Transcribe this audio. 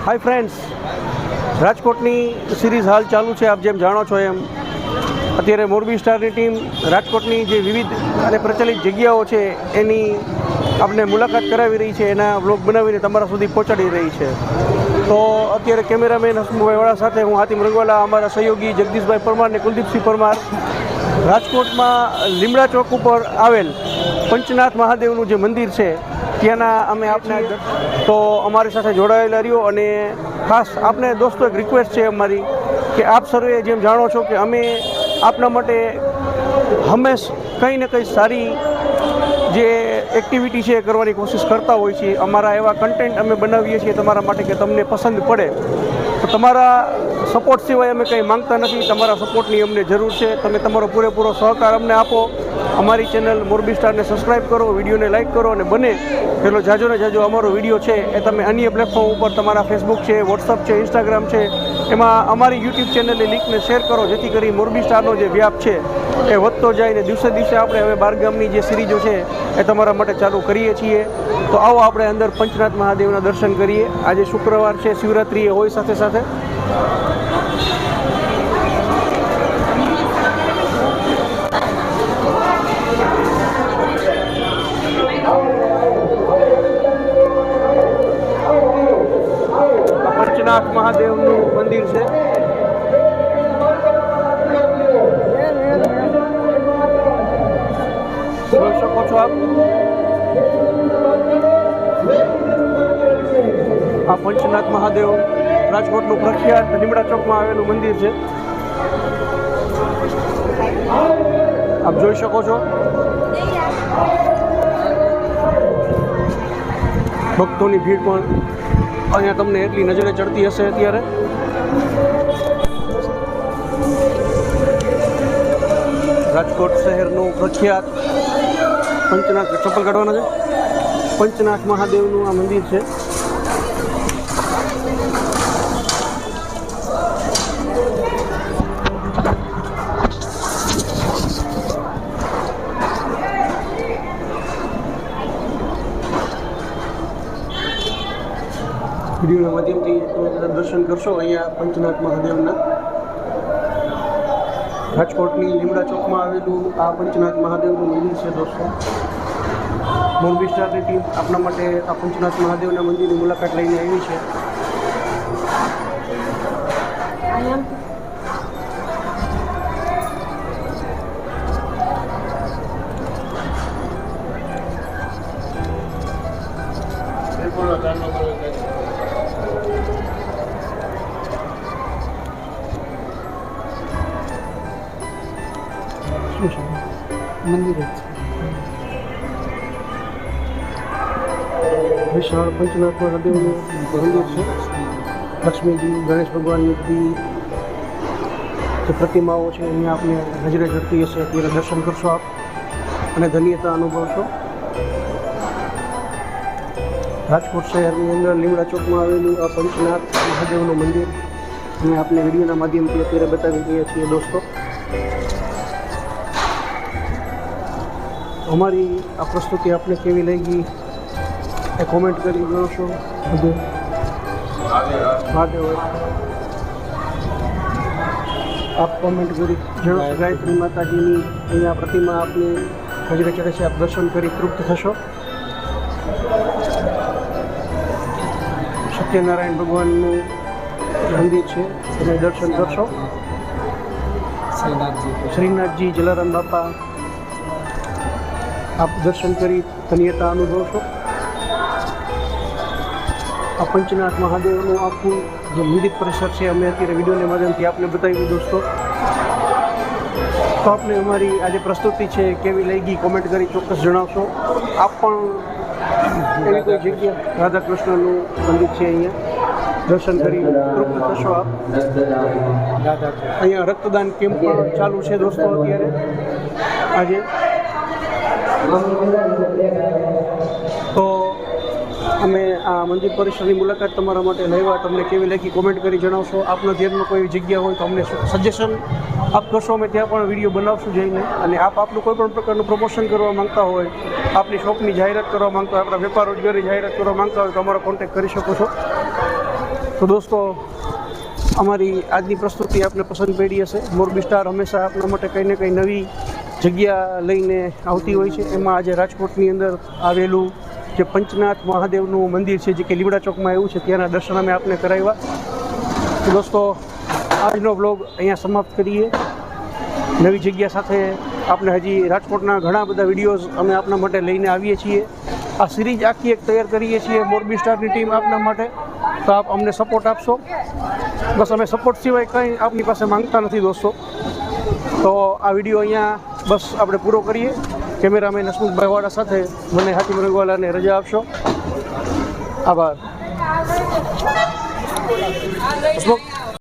Hi friends, રાજકોટની series હાલ ચાલુ છે. આપ જેમ જાણો છો એમ અત્યારે મોરબી સ્ટારની ટીમ રાજકોટની જે વિવિધ અને પ્રચલિત જગ્યાઓ છે એની આપને મુલાકાત કરાવી રહી છે, એના વ્લોગ બનાવીને તમારા સુધી પહોંચાડી રહી છે. તો અત્યારે કેમેરામેન હસમુભાઈ વાળા સાથે હું હાતિમ રંગવાલા, અમારા સહયોગી જગદીશભાઈ પરમાર અને કુલદીપસિંહ પરમાર રાજકોટમાં લીમડા ચોક ઉપર આવેલ પંચનાથ મહાદેવનું જે મંદિર છે ત્યાંના અમે આપને તો અમારી સાથે જોડાયેલા રહ્યો. અને ખાસ આપને દોસ્તો એક રિક્વેસ્ટ છે અમારી કે આપ સર્વે જેમ જાણો છો કે અમે આપના માટે હંમેશ કંઈ ને કંઈ સારી જે એક્ટિવિટી છે એ કરવાની કોશિશ કરતા હોય છીએ. અમારા એવા કન્ટેન્ટ અમે બનાવીએ છીએ તમારા માટે કે તમને પસંદ પડે. તો તમારા સપોર્ટ સિવાય અમે કંઈ માંગતા નથી. તમારા સપોર્ટની અમને જરૂર છે. તમે તમારો પૂરેપૂરો સહકાર અમને આપો. અમારી ચેનલ મોરબી સ્ટારને સબસ્ક્રાઈબ કરો, વિડીયોને લાઇક કરો અને બને પેલો જાજો ને જાજો અમારો વિડીયો છે એ તમે અન્ય પ્લેટફોર્મ ઉપર તમારા ફેસબુક છે, વોટ્સઅપ છે, ઇન્સ્ટાગ્રામ છે એમાં અમારી યુટ્યુબ ચેનલની લિંકને શેર કરો, જેથી કરી મોરબી સ્ટારનો જે વ્યાપ છે એ વધતો જાય ને દિવસે દિવસે આપણે હવે બારગામની જે સિરીઝો છે એ તમારા માટે ચાલુ કરીએ છીએ. તો આવો આપણે અંદર પંચનાથ મહાદેવના દર્શન કરીએ. આજે શુક્રવાર છે, શિવરાત્રિ હોય સાથે સાથે. પંચનાથ મહાદેવનું મંદિર છે. જોઈ શકો છો આપ, આ પંચનાથ મહાદેવ રાજકોટનું પ્રખ્યાત લીમડા ચોકમાં આવેલું મંદિર છે. આપ જોઈ શકો છો ભક્તોની ભીડ પણ અહીંયા તમને એટલી નજરે ચડતી હશે. અત્યારે રાજકોટ શહેરનું પ્રખ્યાત પંચનાથ, ચપ્પલ કાઢવાના છે, પંચનાથ મહાદેવનું આ મંદિર છે. વિડીયોના માધ્યમથી તમે બધા દર્શન કરશો અહીંયા પંચનાથ મહાદેવના. રાજકોટની લીમડા ચોકમાં આવેલું આ પંચનાથ મહાદેવનું મંદિર છે દોસ્તો. મોરબી સ્ટારની ટીમ આપણા માટે આ પંચનાથ મહાદેવના મંદિરની મુલાકાત લઈને આવી છે. મંદિર વિશાળ પંચનાથ મહાદેવનું મંદિર છે. લક્ષ્મીજી, ગણેશ ભગવાનની જે પ્રતિમાઓ છે અહીંયા આપને નજરે ચડતી હશે. અત્યારે દર્શન કરશો આપ અને ધન્યતા અનુભવશો. રાજકોટ શહેરની અંદર લીમડા ચોકમાં આવેલું આ પંચનાથ મહાદેવનું મંદિર અમે આપને વિડીયોના માધ્યમથી અત્યારે બતાવી રહ્યા છીએ દોસ્તો. અમારી આ પ્રસ્તુતિ આપને કેવી લાગી એ કોમેન્ટ કરી જણાવશો. બધું મહાદેવ આપ કોમેન્ટ કરી જણાવશો. ગાયત્રી માતાજીની અહીંયા પ્રતિમા આપને નજરે ચડે છે. આપ દર્શન કરી તૃપ્ત થશો. સત્યનારાયણ ભગવાનનું મંદિર છે, એને દર્શન કરશો. શ્રીનાથજી, જલારામ બાપા આપ દર્શન કરી ધન્યતા અનુભવશો. આ પંચનાથ મહાદેવનું આખું જે મંદિર પરિસર છે અમે અત્યારે વિડીયોના માધ્યમથી આપને બતાવ્યું દોસ્તો. તો આપને અમારી આજે પ્રસ્તુતિ છે કેવી લાગી કોમેન્ટ કરી ચોક્કસ જણાવશો. આપ પણ એવી કોઈ જગ્યા રાધા કૃષ્ણનું મંદિર છે અહીંયા દર્શન કરી તૃપ્ત થશો આપ. અહીંયા રક્તદાન કેમ્પ પણ ચાલુ છે દોસ્તો અત્યારે આજે. તો અમે આ મંદિર પરિસરની મુલાકાત તમારા માટે લેવા તમને કેવી લાગી કોમેન્ટ કરી જણાવશો. આપના ધ્યાનમાં કોઈ જગ્યા હોય તો અમને સજેશન આપ કરશો. અમે ત્યાં પણ વિડીયો બનાવશું જઈને. અને આપ આપનું કોઈ પણ પ્રકારનું પ્રમોશન કરવા માંગતા હોય, આપની શોપની જાહેરાત કરવા માંગતા હોય, આપણા વેપાર રોજગારી જાહેરાત કરવા માંગતા હોય તો અમારો કોન્ટેક્ટ કરી શકો છો. તો દોસ્તો, અમારી આજની પ્રસ્તુતિ આપને પસંદ પડી હશે. મોરબી સ્ટાર હંમેશા આપણા માટે કંઈ ને કંઈ નવી જગ્યા લઈને આવતી હોય છે. એમાં આજે રાજકોટની અંદર આવેલું જે પંચનાથ મહાદેવનું મંદિર છે, જે કે લીમડા ચોકમાં એવું છે, ત્યાંના દર્શન અમે આપને કરાવ્યા. તો દોસ્તો, આજનો બ્લોગ અહીંયા સમાપ્ત કરીએ. નવી જગ્યા સાથે આપણે હજી રાજકોટના ઘણા બધા વિડીયોઝ અમે આપના માટે લઈને આવીએ છીએ. આ સિરીઝ આખી એક તૈયાર કરીએ છીએ મોરબી સ્ટારની ટીમ આપના માટે. તો આપ અમને સપોર્ટ આપશો. બસ અમે સપોર્ટ સિવાય કંઈ આપની પાસે માંગતા નથી દોસ્તો. તો આ વિડીયો અહીંયા બસ આપણે પૂરો કરીએ. કેમેરામેન હસમુખભાઈ વાળા સાથે મને હાથીમ રંગવાલાને રજા આપશો. આભાર. હસમુખ.